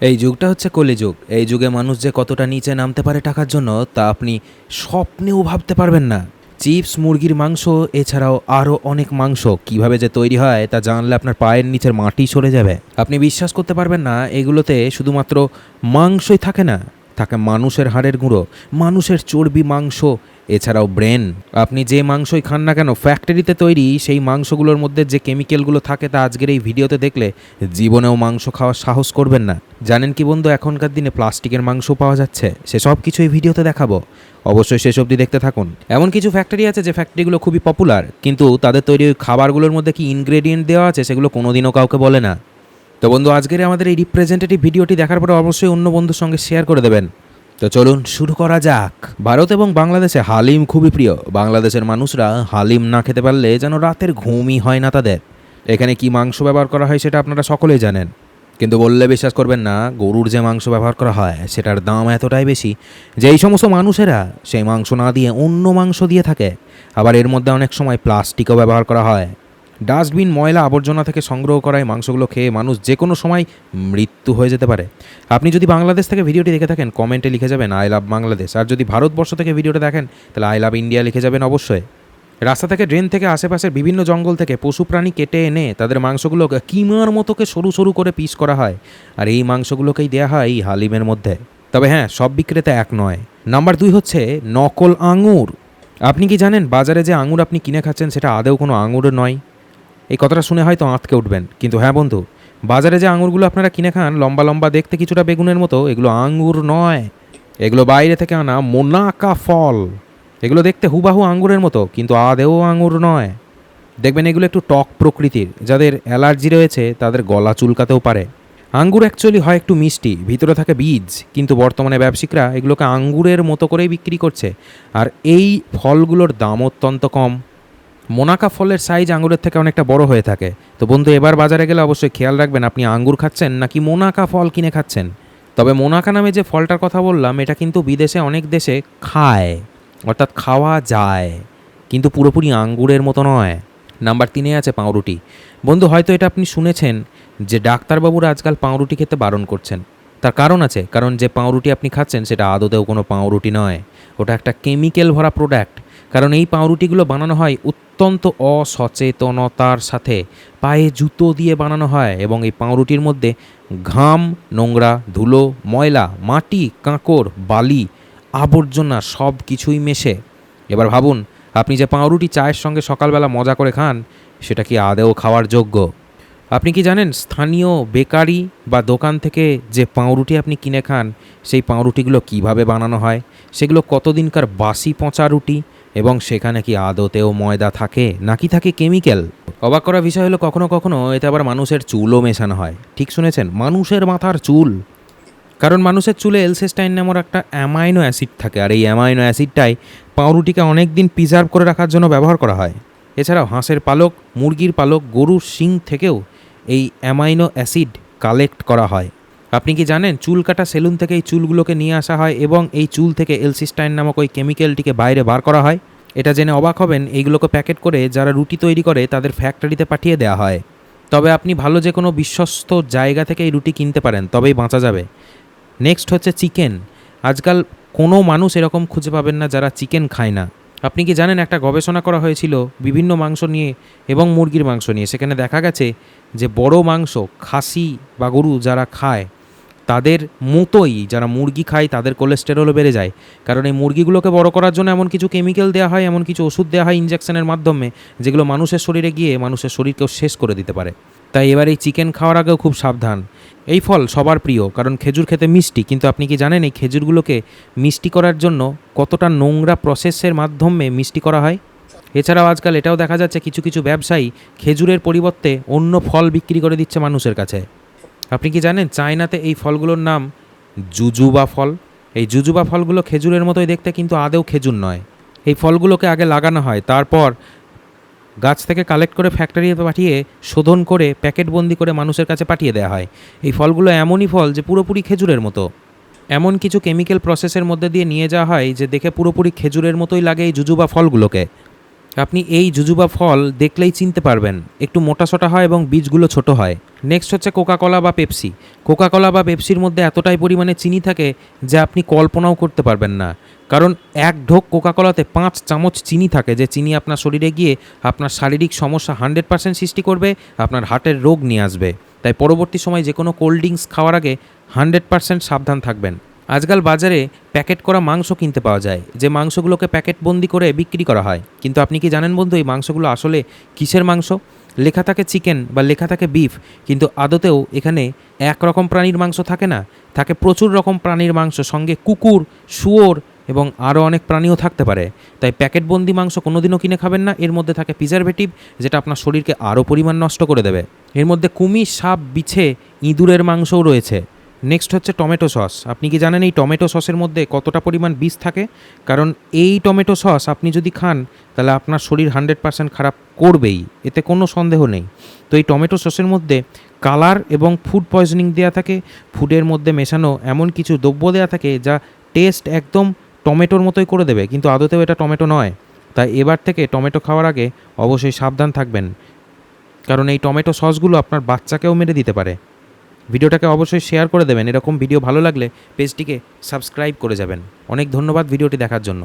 এই যুগটা হচ্ছে কলিযুগ। এই যুগে মানুষ যে কতটা নিচে নামতে পারে টাকার জন্য তা আপনি স্বপ্নেও ভাবতে পারবেন না। চিপস, মুরগির মাংস, এছাড়াও আরও অনেক মাংস কিভাবে যে তৈরি হয় তা জানলে আপনার পায়ের নিচের মাটি সরে যাবে। আপনি বিশ্বাস করতে পারবেন না, এগুলোতে শুধুমাত্র মাংসই থাকে না, থাকে মানুষের হাড়ের গুঁড়ো, মানুষের চর্বি, মাংস, এছাড়াও ব্রেন। আপনি যে মাংসই খান না কেন ফ্যাক্টরিতে তৈরি, সেই মাংসগুলোর মধ্যে যে কেমিক্যালগুলো থাকে তা আজকের এই ভিডিওতে দেখলে জীবনেও মাংস খাওয়ার সাহস করবেন না। জানেন কি বন্ধু, এখনকার দিনে প্লাস্টিকের মাংস পাওয়া যাচ্ছে। সেসব কিছু এই ভিডিওতে দেখাবো, অবশ্যই শেষ অবধি দেখতে থাকুন। এমন কিছু ফ্যাক্টরি আছে যে ফ্যাক্টরিগুলো খুবই পপুলার, কিন্তু তাদের তৈরি খাবারগুলোর মধ্যে কি ইনগ্রেডিয়েন্ট দেওয়া আছে সেগুলো কোনোদিনও কাউকে বলে না। তো বন্ধু, আজকের আমাদের এই রিপ্রেজেন্টেটিভ ভিডিওটি দেখার পরে অবশ্যই অন্য বন্ধুর সঙ্গে শেয়ার করে দেবেন। তো চলুন শুরু করা যাক। ভারত এবং বাংলাদেশে হালিম খুবই প্রিয়। বাংলাদেশের মানুষরা হালিম না খেতে পারলে যেন রাতের ঘুমই হয় না তাদের। এখানে কি মাংস ব্যবহার করা হয় সেটা আপনারা সকলেই জানেন, কিন্তু বললে বিশ্বাস করবেন না, গরুর যে মাংস ব্যবহার করা হয় সেটার দাম এতটাই বেশি যে এই সমস্ত মানুষেরা সেই মাংস না দিয়ে অন্য মাংস দিয়ে থাকে। আবার এর মধ্যে অনেক সময় প্লাস্টিকও ব্যবহার করা হয়। ডাস্টবিন, ময়লা আবর্জনা থেকে সংগ্রহ করা এই মাংসগুলো খেয়ে মানুষ যে কোনো সময় মৃত্যু হয়ে যেতে পারে। আপনি যদি বাংলাদেশ থেকে ভিডিওটি দেখে থাকেন কমেন্টে লিখে যাবেন আই লাভ বাংলাদেশ, আর যদি ভারতবর্ষ থেকে ভিডিওটা দেখেন তাহলে আই লাভ ইন্ডিয়া লিখে যাবেন অবশ্যই। রাস্তা থেকে, ড্রেন থেকে, আশেপাশের বিভিন্ন জঙ্গল থেকে পশু প্রাণী কেটে এনে তাদের মাংসগুলো কিমার মতোকে সরু সরু করে পিস করা হয়, আর এই মাংসগুলোকেই দেওয়া হয় এই হালিমের মধ্যে। তবে হ্যাঁ, সব বিক্রেতা এক নয়। নাম্বার 2 হচ্ছে নকল আঙুর। আপনি কি জানেন বাজারে যে আঙুর আপনি কিনে খাচ্ছেন সেটা আদেও কোনো আঙুর নয়? এই কথাটা শুনে হয়তো আঁতকে উঠবেন, কিন্তু হ্যাঁ বন্ধু, বাজারে যে আঙুরগুলো আপনারা কিনে খান লম্বা লম্বা দেখতে কিছুটা বেগুনের মতো, এগুলো আঙুর নয়। এগুলো বাইরে থেকে আনা মোনাকা ফল। এগুলো দেখতে হুবাহু আঙুরের মতো, কিন্তু আদেও আঙুর নয়। দেখবেন এগুলো একটু টক প্রকৃতির, যাদের অ্যালার্জি রয়েছে তাদের গলা চুলকাতেও পারে। আঙ্গুর অ্যাকচুয়ালি হয় একটু মিষ্টি, ভিতরে থাকে বীজ, কিন্তু বর্তমানে ব্যবসায়িকরা এগুলোকে আঙ্গুরের মতো করেই বিক্রি করছে, আর এই ফলগুলোর দাম অত্যন্ত কম। মোনাকা ফলের সাইজ আঙুরের থেকে অনেকটা বড় হয়ে থাকে। তো বন্ধু, এবার বাজারে গেলে অবশ্যই খেয়াল রাখবেন আপনি আঙ্গুর খাচ্ছেন নাকি মোনাকা ফল কিনে খাচ্ছেন। তবে মোনাকা নামে যে ফলটার কথা বললাম এটা কিন্তু বিদেশে অনেক দেশে খায়, অর্থাৎ খাওয়া যায়, কিন্তু পুরোপুরি আঙ্গুরের মতো নয়। নাম্বার 3 আছে পাউরুটি। বন্ধু, হয়তো এটা আপনি শুনেছেন যে ডাক্তারবাবুরা আজকাল পাউরুটি খেতে বারণ করছেন। তার কারণ আছে, কারণ যে পাউরুটি আপনি খাচ্ছেন সেটা আদতেও কোনো পাউরুটি নয়, ওটা একটা কেমিক্যাল ভরা প্রোডাক্ট। কারণ এই পাউরুটিগুলো বানানো হয় অত্যন্ত অসচেতনতার সাথে, পায়ে জুতো দিয়ে বানানো হয়, এবং এই পাউরুটির মধ্যে ঘাম, নোংরা, ধুলো, ময়লা, মাটি, কাঁকড়, বালি, আবর্জনা সব কিছুই মেশে। এবার ভাবুন, আপনি যে পাউরুটি চায়ের সঙ্গে সকালবেলা মজা করে খান সেটা কি আদেও খাওয়ার যোগ্য? আপনি কি জানেন স্থানীয় বেকারি বা দোকান থেকে যে পাউরুটি আপনি কিনে খান সেই পাউরুটিগুলো কিভাবে বানানো হয়, সেগুলো কতদিনকার বাসি পচা রুটি, এবং সেখানে কি আদতেও ময়দা থাকে নাকি থাকে কেমিক্যাল? অবাক করা বিষয় হলো কখনো কখনো এতে আবার মানুষের চুলও মেশানো হয়। ঠিক শুনেছেন, মানুষের মাথার চুল। কারণ মানুষের চুলে এলসিস্টাইন নামের একটা অ্যামাইনো অ্যাসিড থাকে, আর এই অ্যামাইনো অ্যাসিডটাই পাউরুটিকে অনেক দিন প্রিজার্ভ করে রাখার জন্য ব্যবহার করা হয়। এছাড়াও হাঁসের পালক, মুরগির পালক, গরুর শিং থেকেও এই অ্যামাইনো অ্যাসিড কালেক্ট করা হয়। আপনি কি জানেন চুল কাটা সেলুন থেকে এই চুলগুলোকে নিয়ে আসা হয় এবং এই চুল থেকে এলসিস্টাইন নামক ওই কেমিক্যালটিকে বাইরে বার করা হয়? এটা জেনে অবাক হবেন, এইগুলোকে প্যাকেট করে যারা রুটি তৈরি করে তাদের ফ্যাক্টরিতে পাঠিয়ে দেওয়া হয়। তবে আপনি ভালো যে কোনো বিশ্বস্ত জায়গা থেকে এই রুটি কিনতে পারেন, তবেই বাঁচা যাবে। নেক্সট হচ্ছে চিকেন। আজকাল কোনো মানুষ এরকম খুঁজে পাবেন না যারা চিকেন খায় না। আপনি কি জানেন একটা গবেষণা করা হয়েছিল বিভিন্ন মাংস নিয়ে এবং মুরগির মাংস নিয়ে, সেখানে দেখা গেছে যে বড় মাংস খাসি বা গরু যারা খায় তাদের মতোই যারা মুরগি খায় তাদের কোলেস্টেরলও বেড়ে যায়। কারণ এই মুরগিগুলোকে বড় করার জন্য এমন কিছু কেমিক্যাল দেওয়া হয়, এমন কিছু ওষুধ দেওয়া হয় ইঞ্জেকশনের মাধ্যমে, যেগুলো মানুষের শরীরে গিয়ে মানুষের শরীরকেও শেষ করে দিতে পারে। তাই এবার এই চিকেন খাওয়ার আগেও খুব সাবধান। এই ফল সবার প্রিয়, কারণ খেজুর খেতে মিষ্টি, কিন্তু আপনি কি জানেন এই খেজুরগুলোকে মিষ্টি করার জন্য কতটা নোংরা প্রসেসের মাধ্যমে মিষ্টি করা হয়? এছাড়াও আজকাল এটাও দেখা যাচ্ছে কিছু কিছু ব্যবসায়ী খেজুরের পরিবর্তে অন্য ফল বিক্রি করে দিচ্ছে মানুষের কাছে। আপনি কি জানেন চায়নাতে এই ফলগুলোর নাম জুজুবা ফল? এই জুজুবা ফলগুলো খেজুরের মতোই দেখতে, কিন্তু আদেও খেজুর নয়। এই ফলগুলোকে আগে লাগানো হয়, তারপর গাছ থেকে কালেক্ট করে ফ্যাক্টরিতে পাঠিয়ে শোধন করে প্যাকেটবন্দি করে মানুষের কাছে পাঠিয়ে দেওয়া হয়। এই ফলগুলো এমনই ফল যে পুরোপুরি খেজুরের মতো, এমন কিছু কেমিক্যাল প্রসেসের মধ্যে দিয়ে নিয়ে যাওয়া হয় যে দেখে পুরোপুরি খেজুরের মতোই লাগে এই জুজুবা ফলগুলোকে। আপনি এই জুজুবা ফল দেখলেই চিনতে পারবেন, একটু মোটাসোটা হয় এবং বীজগুলো ছোট হয়। নেক্সট হচ্ছে কোকাকোলা বা পেপসি। কোকাকোলা বা পেপসির মধ্যে এতটাই পরিমাণে চিনি থাকে যে আপনি কল্পনাও করতে পারবেন না, কারণ এক ঢোক কোকাকোলাতে 5 চামচ চিনি থাকে, যে চিনি আপনার শরীরে গিয়ে আপনার শারীরিক সমস্যা 100% সৃষ্টি করবে, আপনার হার্টের রোগ নিয়ে আসবে। তাই পরবর্তী সময় যে কোনো কোল্ড ড্রিঙ্কস খাওয়ার আগে 100% সাবধান থাকবেন। আজকাল বাজারে প্যাকেট করা মাংস কিনতে পাওয়া যায়, যে মাংসগুলোকে প্যাকেটবন্দি করে বিক্রি করা হয়, কিন্তু আপনি কি জানেন বন্ধু এই মাংসগুলো আসলে কিসের মাংস? লেখা থাকে চিকেন বা লেখা থাকে বিফ, কিন্তু আদতেও এখানে একরকম প্রাণীর মাংস থাকে না, থাকে প্রচুর রকম প্রাণীর মাংস, সঙ্গে কুকুর, শুয়োর এবং আরও অনেক প্রাণীও থাকতে পারে। তাই প্যাকেটবন্দি মাংস কোনোদিনও কিনে খাবেন না, এর মধ্যে থাকে প্রিজারভেটিভ, যেটা আপনার শরীরকে আরও পরিমাণ নষ্ট করে দেবে। এর মধ্যে কুমির, সাপ, বিছে, ইঁদুরের মাংসও রয়েছে। নেক্সট হচ্ছে টমেটো সস। আপনি কি জানেন এই টমেটো সসের মধ্যে কতটা পরিমাণ বিষ থাকে? কারণ এই টমেটো সস আপনি যদি খান তাহলে আপনার শরীর 100% খারাপ করবেই, এতে কোনো সন্দেহ নেই। তো এই টমেটো সসের মধ্যে কালার এবং ফুড পয়জনিং দেওয়া থাকে, ফুডের মধ্যে মেশানো এমন কিছু দ্রব্য দেওয়া থাকে যা টেস্ট একদম টমেটোর মতোই করে দেবে, কিন্তু আদতেও এটা টমেটো নয়। তাই এবার থেকে টমেটো খাওয়ার আগে অবশ্যই সাবধান থাকবেন, কারণ এই টমেটো সসগুলো আপনার বাচ্চাকেও মেরে দিতে পারে। ভিডিওটাকে অবশ্যই শেয়ার করে দেবেন, এরকম ভিডিও ভালো লাগলে পেজটিকে সাবস্ক্রাইব করে যাবেন। অনেক ধন্যবাদ ভিডিওটি দেখার জন্য।